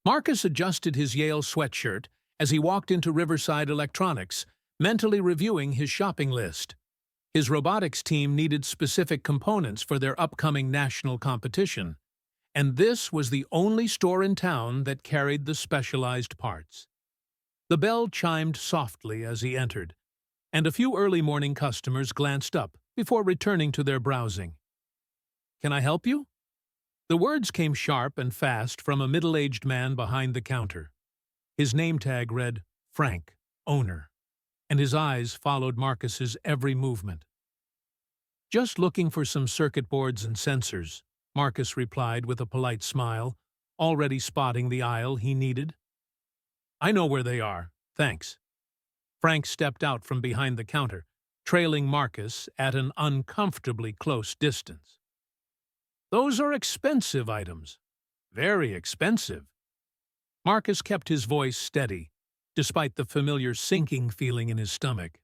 Marcus adjusted his Yale sweatshirt as he walked into Riverside Electronics, mentally reviewing his shopping list. His robotics team needed specific components for their upcoming national competition, and this was the only store in town that carried the specialized parts. The bell chimed softly as he entered, and a few early morning customers glanced up before returning to their browsing. "Can I help you?" The words came sharp and fast from a middle-aged man behind the counter. His name tag read, "Frank, owner," and his eyes followed Marcus's every movement. "Just looking for some circuit boards and sensors," Marcus replied with a polite smile, already spotting the aisle he needed. "I know where they are, thanks." Frank stepped out from behind the counter, trailing Marcus at an uncomfortably close distance. "Those are expensive items. Very expensive." Marcus kept his voice steady, despite the familiar sinking feeling in his stomach.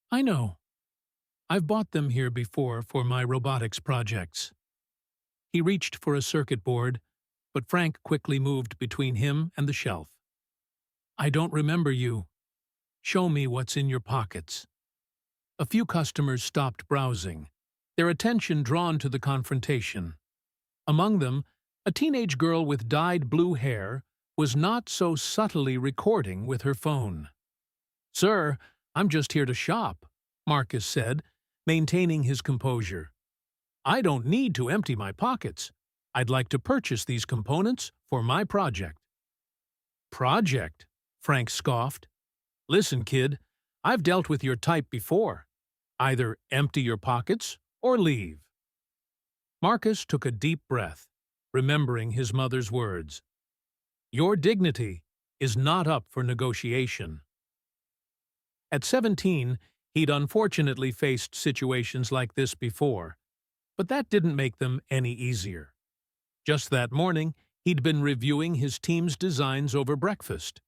"I know. I've bought them here before for my robotics projects." He reached for a circuit board, but Frank quickly moved between him and the shelf. "I don't remember you. Show me what's in your pockets." A few customers stopped browsing, their attention drawn to the confrontation. Among them, a teenage girl with dyed blue hair was not so subtly recording with her phone. "Sir, I'm just here to shop," Marcus said, maintaining his composure. "I don't need to empty my pockets. I'd like to purchase these components for my project." "Project?" Frank scoffed. "Listen, kid, I've dealt with your type before. Either empty your pockets or leave." Marcus took a deep breath, remembering his mother's words. Your dignity is not up for negotiation. At 17, he'd unfortunately faced situations like this before, but that didn't make them any easier. Just that morning, he'd been reviewing his team's designs over breakfast.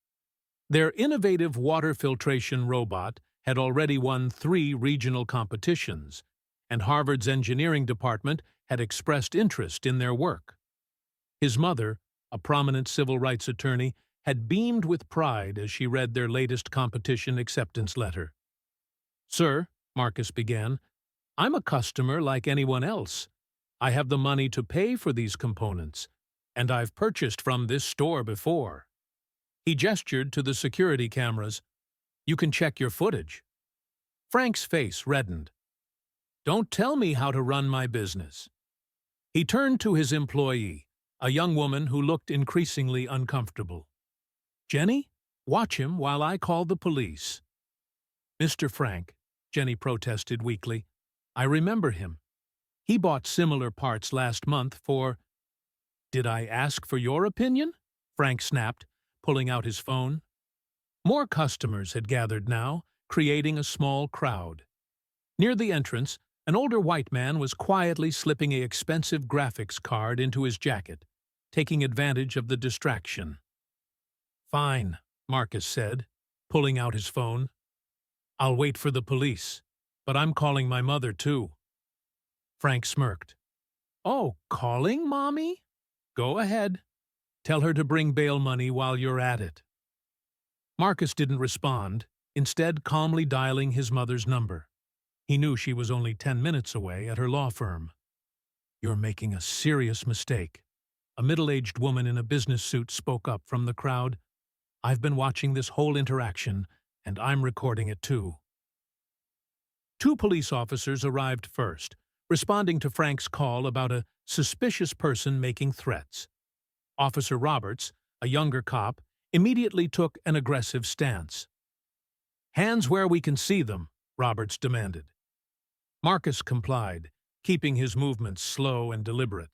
Their innovative water filtration robot had already won 3 regional competitions, and Harvard's engineering department had expressed interest in their work. His mother, a prominent civil rights attorney, had beamed with pride as she read their latest competition acceptance letter. "Sir," Marcus began, "I'm a customer like anyone else. I have the money to pay for these components, and I've purchased from this store before." He gestured to the security cameras. "You can check your footage." Frank's face reddened. "Don't tell me how to run my business." He turned to his employee, a young woman who looked increasingly uncomfortable. "Jenny, watch him while I call the police." "Mr. Frank," Jenny protested weakly, "I remember him. He bought similar parts last month for—" "Did I ask for your opinion?" Frank snapped, pulling out his phone. More customers had gathered now, creating a small crowd. Near the entrance, an older white man was quietly slipping an expensive graphics card into his jacket, taking advantage of the distraction. "Fine," Marcus said, pulling out his phone. "I'll wait for the police, but I'm calling my mother too." Frank smirked. "Oh, calling, Mommy? Go ahead. Tell her to bring bail money while you're at it." Marcus didn't respond, instead calmly dialing his mother's number. He knew she was only 10 minutes away at her law firm. "You're making a serious mistake," a middle-aged woman in a business suit spoke up from the crowd. "I've been watching this whole interaction, and I'm recording it too." 2 police officers arrived first, responding to Frank's call about a suspicious person making threats. Officer Roberts, a younger cop, immediately took an aggressive stance. "Hands where we can see them," Roberts demanded. Marcus complied, keeping his movements slow and deliberate.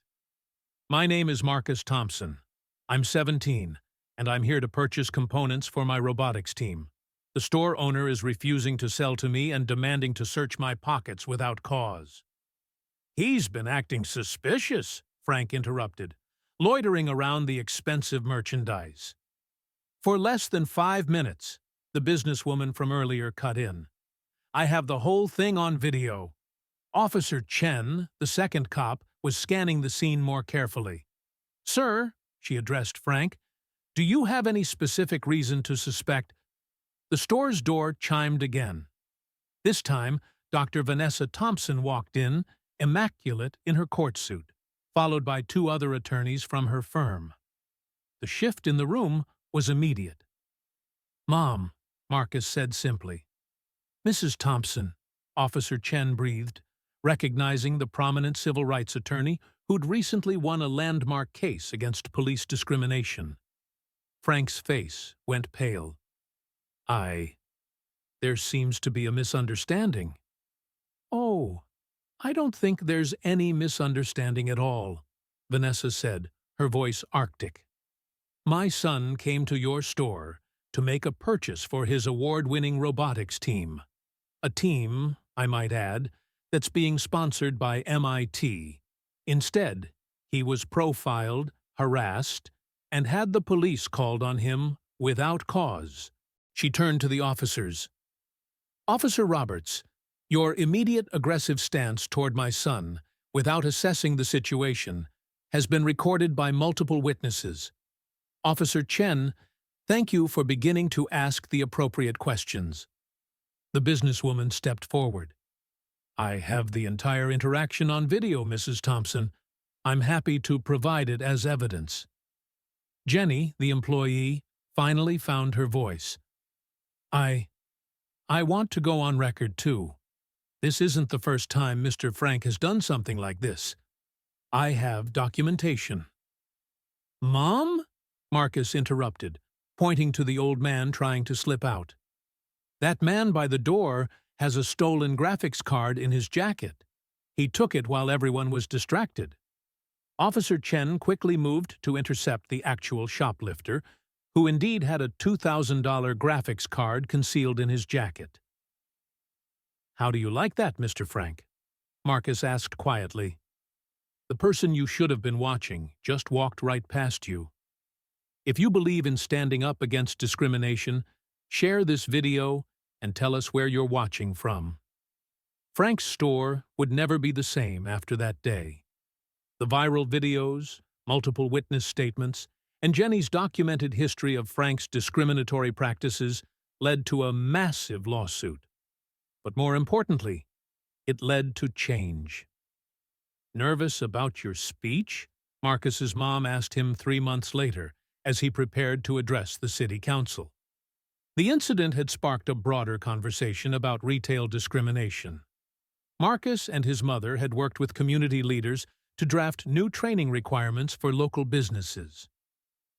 "My name is Marcus Thompson. I'm 17, and I'm here to purchase components for my robotics team. The store owner is refusing to sell to me and demanding to search my pockets without cause." "He's been acting suspicious," Frank interrupted, loitering around the expensive merchandise. "For less than 5 minutes," the businesswoman from earlier cut in. "I have the whole thing on video." Officer Chen, the second cop, was scanning the scene more carefully. "Sir," she addressed Frank. "Do you have any specific reason to suspect—" The store's door chimed again. This time, Dr. Vanessa Thompson walked in, immaculate in her court suit, followed by two other attorneys from her firm. The shift in the room was immediate. "Mom," Marcus said simply. "Mrs. Thompson," Officer Chen breathed, recognizing the prominent civil rights attorney who'd recently won a landmark case against police discrimination. Frank's face went pale. There seems to be a misunderstanding." "Oh, I don't think there's any misunderstanding at all," Vanessa said, her voice arctic. "My son came to your store to make a purchase for his award-winning robotics team. A team, I might add, that's being sponsored by MIT. Instead, he was profiled, harassed, and had the police called on him without cause." She turned to the officers. "Officer Roberts, your immediate aggressive stance toward my son, without assessing the situation, has been recorded by multiple witnesses. Officer Chen, thank you for beginning to ask the appropriate questions." The businesswoman stepped forward. "I have the entire interaction on video, Mrs. Thompson. I'm happy to provide it as evidence." Jenny, the employee, finally found her voice. I want to go on record, too. This isn't the first time Mr. Frank has done something like this. I have documentation." "Mom?" Marcus interrupted, pointing to the old man trying to slip out. "That man by the door has a stolen graphics card in his jacket. He took it while everyone was distracted." Officer Chen quickly moved to intercept the actual shoplifter, who indeed had a $2,000 graphics card concealed in his jacket. "How do you like that, Mr. Frank?" Marcus asked quietly. "The person you should have been watching just walked right past you. If you believe in standing up against discrimination, share this video and tell us where you're watching from." Frank's store would never be the same after that day. The viral videos, multiple witness statements, and Jenny's documented history of Frank's discriminatory practices led to a massive lawsuit. But more importantly, it led to change. "Nervous about your speech?" Marcus's mom asked him 3 months later, as he prepared to address the city council. The incident had sparked a broader conversation about retail discrimination. Marcus and his mother had worked with community leaders to draft new training requirements for local businesses.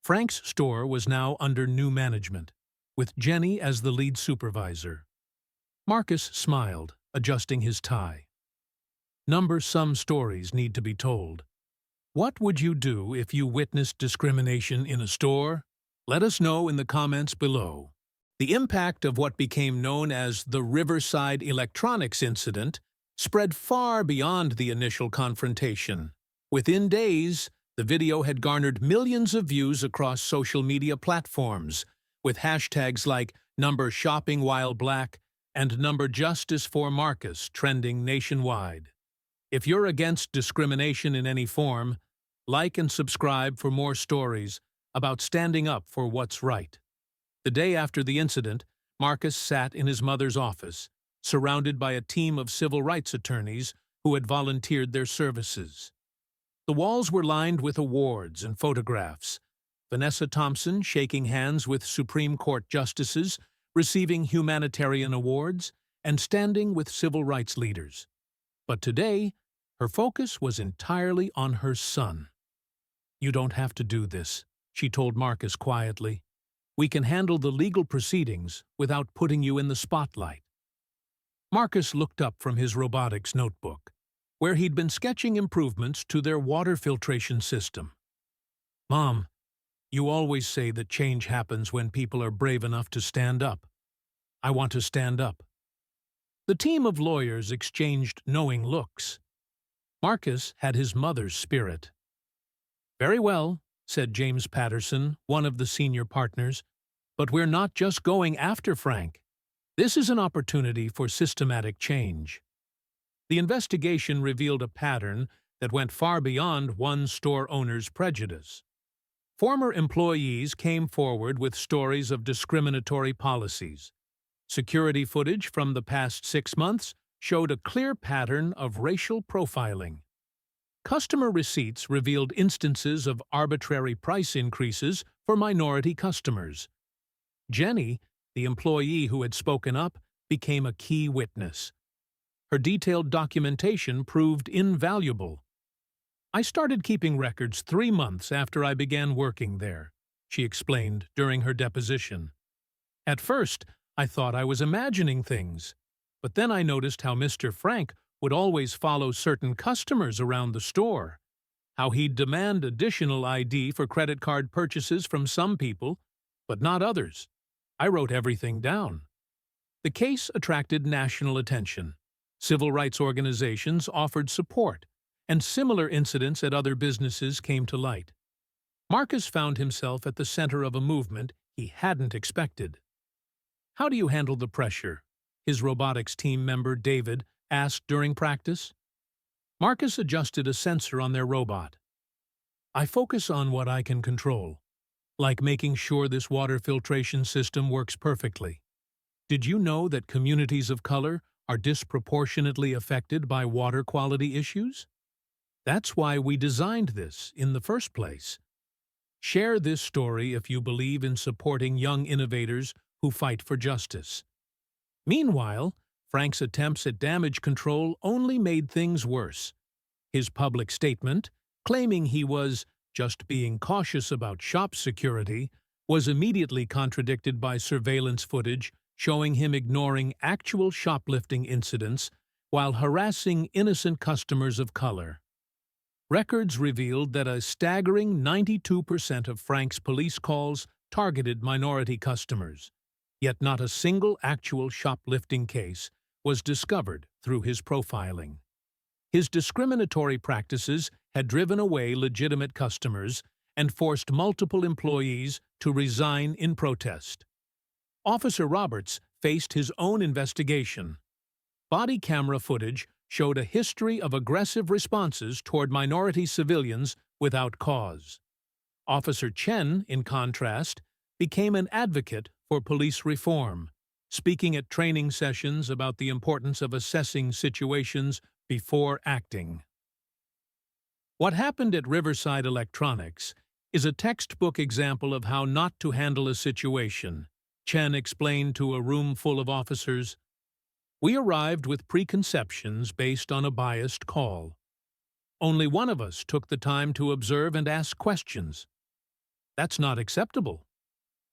Frank's store was now under new management, with Jenny as the lead supervisor. Marcus smiled, adjusting his tie. Some stories need to be told. What would you do if you witnessed discrimination in a store? Let us know in the comments below. The impact of what became known as the Riverside Electronics incident spread far beyond the initial confrontation. Within days, the video had garnered millions of views across social media platforms, with hashtags like #ShoppingWhileBlack and #JusticeForMarcus trending nationwide. If you're against discrimination in any form, like and subscribe for more stories about standing up for what's right. The day after the incident, Marcus sat in his mother's office, surrounded by a team of civil rights attorneys who had volunteered their services. The walls were lined with awards and photographs. Vanessa Thompson shaking hands with Supreme Court justices, receiving humanitarian awards, and standing with civil rights leaders. But today, her focus was entirely on her son. "You don't have to do this," she told Marcus quietly. "We can handle the legal proceedings without putting you in the spotlight." Marcus looked up from his robotics notebook, where he'd been sketching improvements to their water filtration system. "Mom, you always say that change happens when people are brave enough to stand up. I want to stand up." The team of lawyers exchanged knowing looks. Marcus had his mother's spirit. "Very well," said James Patterson, one of the senior partners, "but we're not just going after Frank. This is an opportunity for systematic change." The investigation revealed a pattern that went far beyond one store owner's prejudice. Former employees came forward with stories of discriminatory policies. Security footage from the past 6 months showed a clear pattern of racial profiling. Customer receipts revealed instances of arbitrary price increases for minority customers. Jenny, the employee who had spoken up, became a key witness. Her detailed documentation proved invaluable. "I started keeping records 3 months after I began working there," she explained during her deposition. "At first, I thought I was imagining things, but then I noticed how Mr. Frank would always follow certain customers around the store, how he'd demand additional ID for credit card purchases from some people, but not others. I wrote everything down." The case attracted national attention. Civil rights organizations offered support, and similar incidents at other businesses came to light. Marcus found himself at the center of a movement he hadn't expected. "How do you handle the pressure?" his robotics team member David asked during practice. Marcus adjusted a sensor on their robot. "I focus on what I can control, like making sure this water filtration system works perfectly. Did you know that communities of color are disproportionately affected by water quality issues? That's why we designed this in the first place. Share this story if you believe in supporting young innovators who fight for justice." Meanwhile, Frank's attempts at damage control only made things worse. His public statement, claiming he was just being cautious about shop security, was immediately contradicted by surveillance footage showing him ignoring actual shoplifting incidents while harassing innocent customers of color. Records revealed that a staggering 92% of Frank's police calls targeted minority customers, yet not a single actual shoplifting case was discovered through his profiling. His discriminatory practices had driven away legitimate customers and forced multiple employees to resign in protest. Officer Roberts faced his own investigation. Body camera footage showed a history of aggressive responses toward minority civilians without cause. Officer Chen, in contrast, became an advocate for police reform, speaking at training sessions about the importance of assessing situations before acting. What happened at Riverside Electronics is a textbook example of how not to handle a situation, Chen explained to a room full of officers. "We arrived with preconceptions based on a biased call. Only one of us took the time to observe and ask questions. That's not acceptable."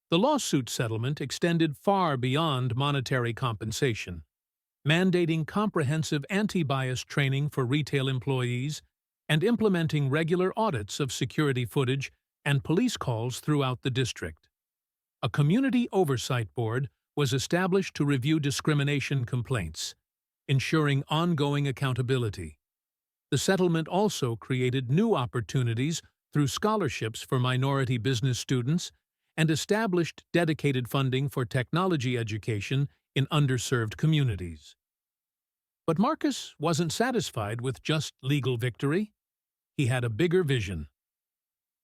The lawsuit settlement extended far beyond monetary compensation, mandating comprehensive anti-bias training for retail employees and implementing regular audits of security footage and police calls throughout the district. A community oversight board was established to review discrimination complaints, ensuring ongoing accountability. The settlement also created new opportunities through scholarships for minority business students and established dedicated funding for technology education in underserved communities. But Marcus wasn't satisfied with just legal victory. He had a bigger vision.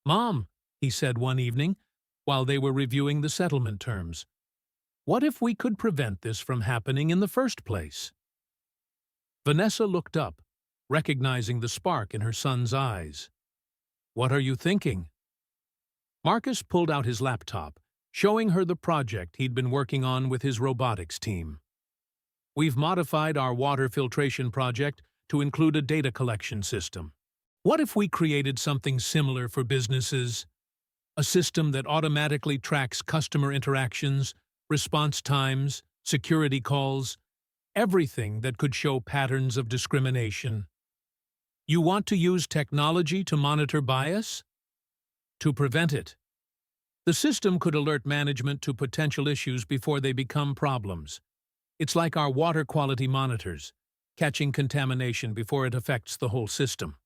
"Mom," he said one evening, while they were reviewing the settlement terms, "what if we could prevent this from happening in the first place?" Vanessa looked up, recognizing the spark in her son's eyes. "What are you thinking?" Marcus pulled out his laptop, showing her the project he'd been working on with his robotics team. "We've modified our water filtration project to include a data collection system. What if we created something similar for businesses? A system that automatically tracks customer interactions, response times, security calls, everything that could show patterns of discrimination. You want to use technology to monitor bias? To prevent it. The system could alert management to potential issues before they become problems. It's like our water quality monitors, catching contamination before it affects the whole system."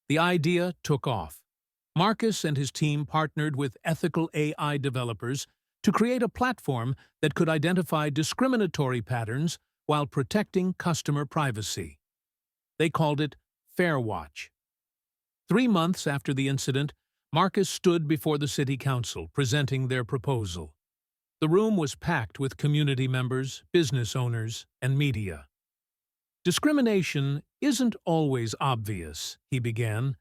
The idea took off. Marcus and his team partnered with ethical AI developers to create a platform that could identify discriminatory patterns while protecting customer privacy. They called it FairWatch. 3 months after the incident, Marcus stood before the city council, presenting their proposal. The room was packed with community members, business owners, and media. Discrimination isn't always obvious, he began.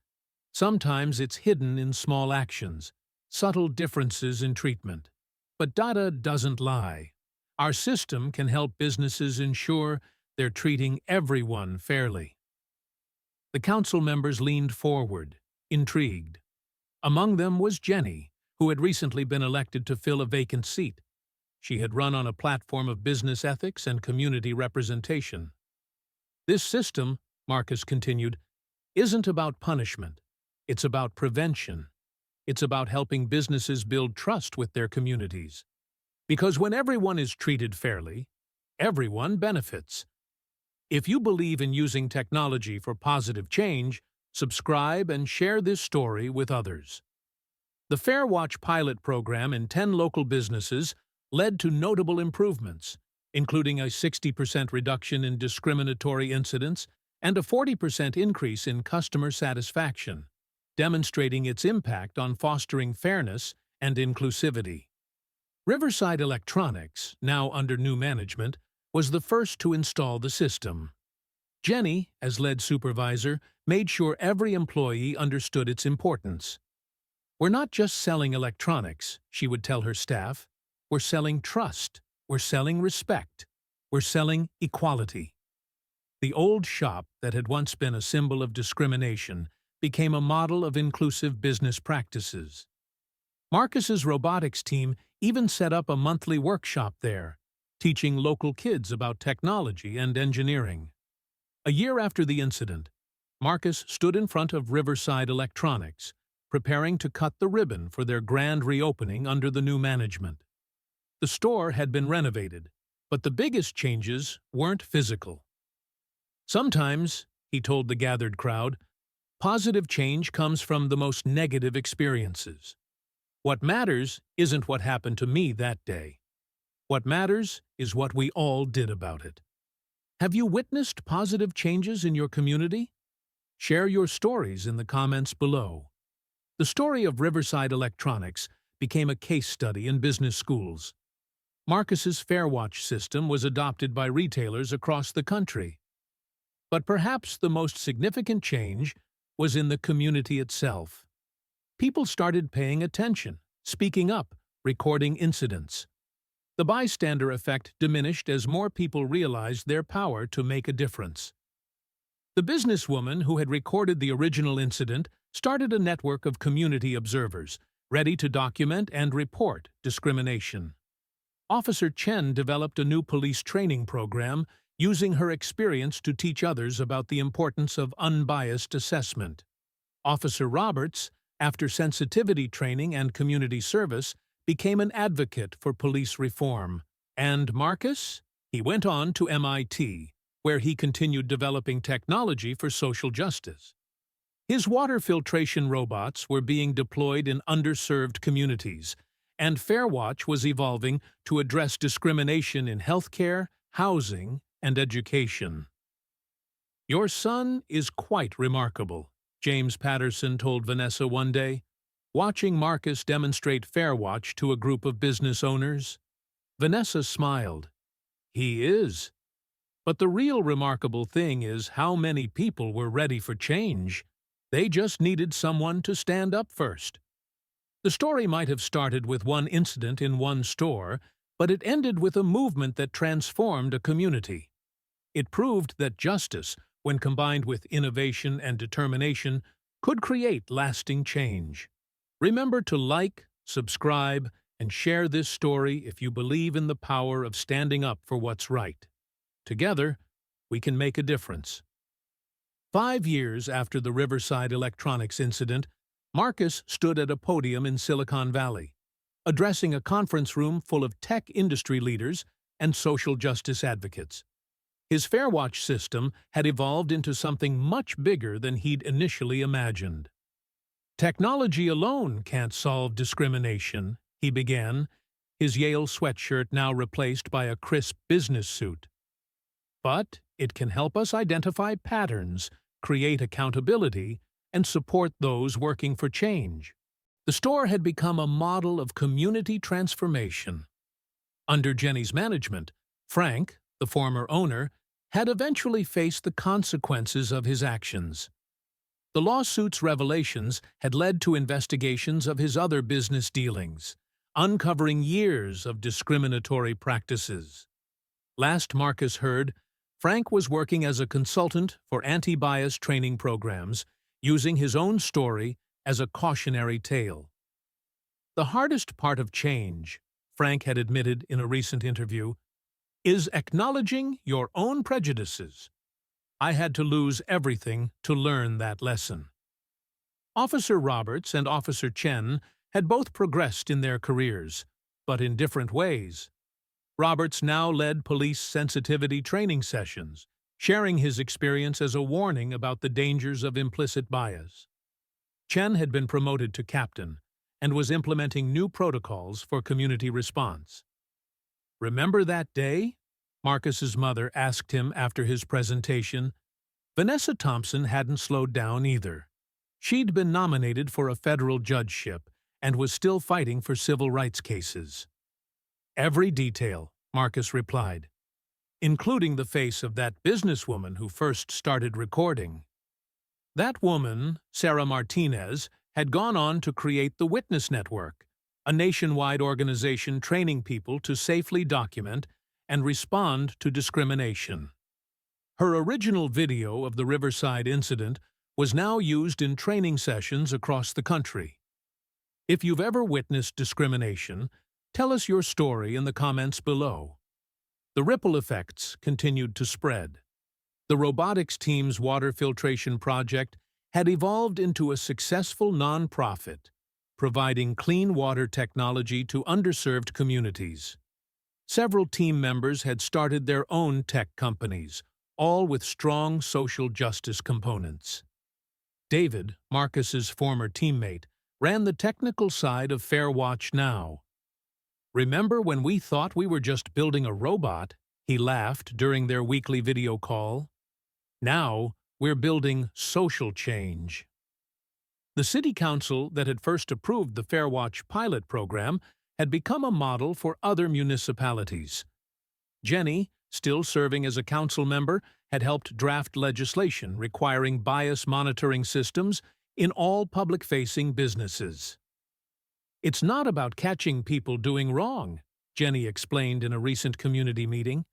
Sometimes it's hidden in small actions, subtle differences in treatment. But data doesn't lie. Our system can help businesses ensure they're treating everyone fairly. The council members leaned forward, intrigued. Among them was Jenny, who had recently been elected to fill a vacant seat. She had run on a platform of business ethics and community representation. This system, Marcus continued, isn't about punishment. It's about prevention. It's about helping businesses build trust with their communities. Because when everyone is treated fairly, everyone benefits. If you believe in using technology for positive change, subscribe and share this story with others. The Fair Watch pilot program in 10 local businesses led to notable improvements, including a 60% reduction in discriminatory incidents and a 40% increase in customer satisfaction, demonstrating its impact on fostering fairness and inclusivity. Riverside Electronics, now under new management, was the first to install the system. Jenny, as lead supervisor, made sure every employee understood its importance. "We're not just selling electronics," she would tell her staff. "We're selling trust. We're selling respect. We're selling equality." The old shop that had once been a symbol of discrimination became a model of inclusive business practices. Marcus's robotics team even set up a monthly workshop there, teaching local kids about technology and engineering. A year after the incident, Marcus stood in front of Riverside Electronics, preparing to cut the ribbon for their grand reopening under the new management. The store had been renovated, but the biggest changes weren't physical. "Sometimes," he told the gathered crowd, "positive change comes from the most negative experiences. What matters isn't what happened to me that day. What matters is what we all did about it." Have you witnessed positive changes in your community? Share your stories in the comments below. The story of Riverside Electronics became a case study in business schools. Marcus's Fairwatch system was adopted by retailers across the country. But perhaps the most significant change was in the community itself. People started paying attention, speaking up, recording incidents. The bystander effect diminished as more people realized their power to make a difference. The businesswoman who had recorded the original incident started a network of community observers, ready to document and report discrimination. Officer Chen developed a new police training program, using her experience to teach others about the importance of unbiased assessment. Officer Roberts, after sensitivity training and community service, became an advocate for police reform. And Marcus? He went on to MIT, where he continued developing technology for social justice. His water filtration robots were being deployed in underserved communities, and Fairwatch was evolving to address discrimination in healthcare, housing, and education. "Your son is quite remarkable," James Patterson told Vanessa one day, watching Marcus demonstrate Fairwatch to a group of business owners. Vanessa smiled. "He is. But the real remarkable thing is how many people were ready for change. They just needed someone to stand up first." The story might have started with one incident in one store, but it ended with a movement that transformed a community. It proved that justice, when combined with innovation and determination, could create lasting change. Remember to like, subscribe, and share this story if you believe in the power of standing up for what's right. Together, we can make a difference. 5 years after the Riverside Electronics incident, Marcus stood at a podium in Silicon Valley, addressing a conference room full of tech industry leaders and social justice advocates. His Fairwatch system had evolved into something much bigger than he'd initially imagined. "Technology alone can't solve discrimination," he began, his Yale sweatshirt now replaced by a crisp business suit. "But it can help us identify patterns, create accountability, and support those working for change. The store had become a model of community transformation. Under Jenny's management, Frank, the former owner, had eventually faced the consequences of his actions. The lawsuit's revelations had led to investigations of his other business dealings, uncovering years of discriminatory practices. Last Marcus heard, Frank was working as a consultant for anti-bias training programs, using his own story as a cautionary tale. The hardest part of change, Frank had admitted in a recent interview, is acknowledging your own prejudices. I had to lose everything to learn that lesson. Officer Roberts and Officer Chen had both progressed in their careers, but in different ways. Roberts now led police sensitivity training sessions, sharing his experience as a warning about the dangers of implicit bias. Chen had been promoted to captain and was implementing new protocols for community response. "Remember that day?" Marcus's mother asked him after his presentation. Vanessa Thompson hadn't slowed down either. She'd been nominated for a federal judgeship and was still fighting for civil rights cases. "Every detail," Marcus replied, "including the face of that businesswoman who first started recording." That woman, Sarah Martinez, had gone on to create the Witness Network, a nationwide organization training people to safely document and respond to discrimination. Her original video of the Riverside incident was now used in training sessions across the country. If you've ever witnessed discrimination, tell us your story in the comments below. The ripple effects continued to spread. The robotics team's water filtration project had evolved into a successful nonprofit, providing clean water technology to underserved communities. Several team members had started their own tech companies, all with strong social justice components. David, Marcus's former teammate, ran the technical side of FairWatch Now. "Remember when we thought we were just building a robot?" he laughed during their weekly video call. "Now, we're building social change." The city council that had first approved the FairWatch pilot program had become a model for other municipalities. Jenny, still serving as a council member, had helped draft legislation requiring bias monitoring systems in all public-facing businesses. "It's not about catching people doing wrong," Jenny explained in a recent community meeting.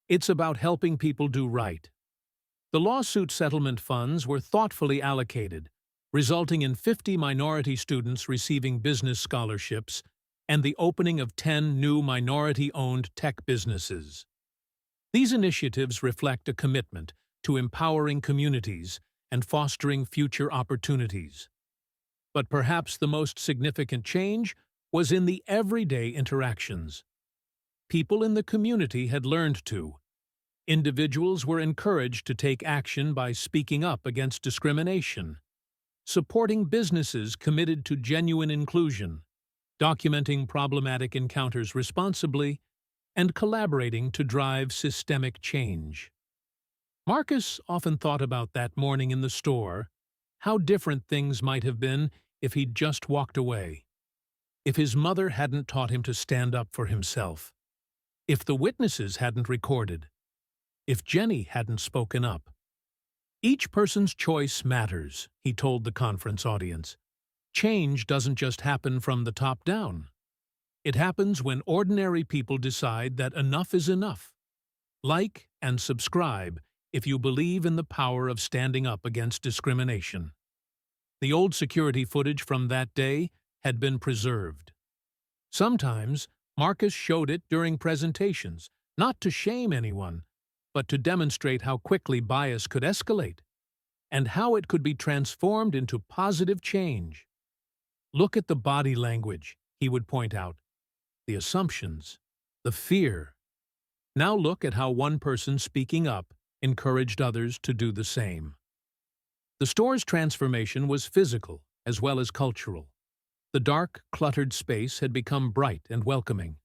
"It's about helping people do right." The lawsuit settlement funds were thoughtfully allocated, resulting in 50 minority students receiving business scholarships and the opening of 10 new minority-owned tech businesses. These initiatives reflect a commitment to empowering communities and fostering future opportunities. But perhaps the most significant change was in the everyday interactions. People in the community had learned to. Individuals were encouraged to take action by speaking up against discrimination, supporting businesses committed to genuine inclusion, documenting problematic encounters responsibly, and collaborating to drive systemic change. Marcus often thought about that morning in the store, how different things might have been if he'd just walked away, if his mother hadn't taught him to stand up for himself, if the witnesses hadn't recorded, if Jenny hadn't spoken up. "Each person's choice matters," he told the conference audience. "Change doesn't just happen from the top down. It happens when ordinary people decide that enough is enough. Like and subscribe if you believe in the power of standing up against discrimination." The old security footage from that day had been preserved. Sometimes, Marcus showed it during presentations, not to shame anyone, but to demonstrate how quickly bias could escalate, and how it could be transformed into positive change. "Look at the body language," he would point out. "The assumptions, the fear. Now look at how one person speaking up encouraged others to do the same." The store's transformation was physical as well as cultural. The dark, cluttered space had become bright and welcoming.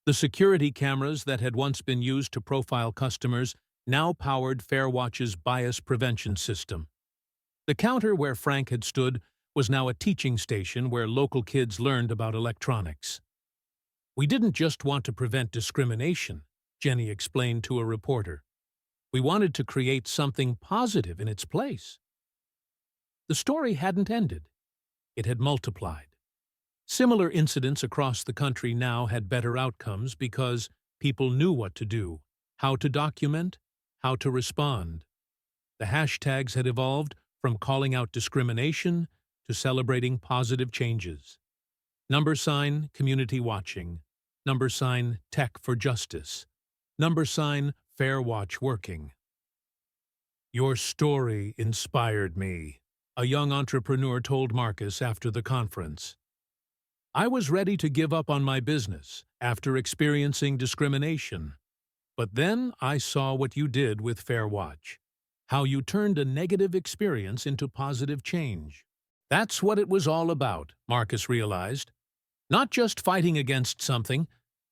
The security cameras that had once been used to profile customers now powered FairWatch's bias prevention system. The counter where Frank had stood was now a teaching station where local kids learned about electronics. "We didn't just want to prevent discrimination," Jenny explained to a reporter. "We wanted to create something positive in its place." The story hadn't ended. It had multiplied. Similar incidents across the country now had better outcomes because people knew what to do, how to document, how to respond. The hashtags had evolved from calling out discrimination to celebrating positive changes. # community watching, # tech for justice, # fair watch working. "Your story inspired me," a young entrepreneur told Marcus after the conference. "I was ready to give up on my business after experiencing discrimination. But then I saw what you did with Fair Watch, how you turned a negative experience into positive change." That's what it was all about, Marcus realized. Not just fighting against something,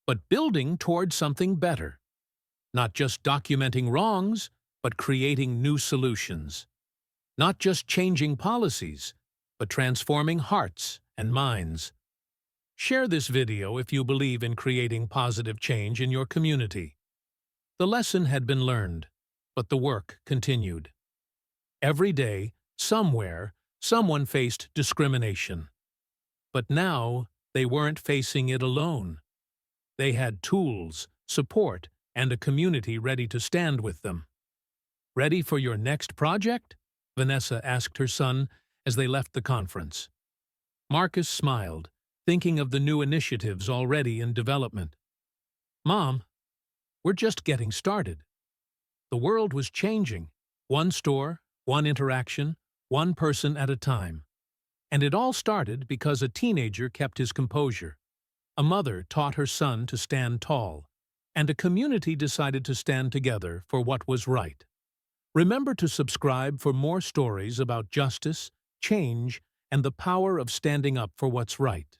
but building toward something better. Not just documenting wrongs, but creating new solutions. Not just changing policies, but transforming hearts and minds. Share this video if you believe in creating positive change in your community. The lesson had been learned, but the work continued. Every day, somewhere, someone faced discrimination. But now, they weren't facing it alone. They had tools, support, and a community ready to stand with them. "Ready for your next project?" Vanessa asked her son as they left the conference. Marcus smiled, thinking of the new initiatives already in development. "Mom, we're just getting started." The world was changing, one store, one interaction, one person at a time. And it all started because a teenager kept his composure. A mother taught her son to stand tall, and a community decided to stand together for what was right. Remember to subscribe for more stories about justice, change, and the power of standing up for what's right.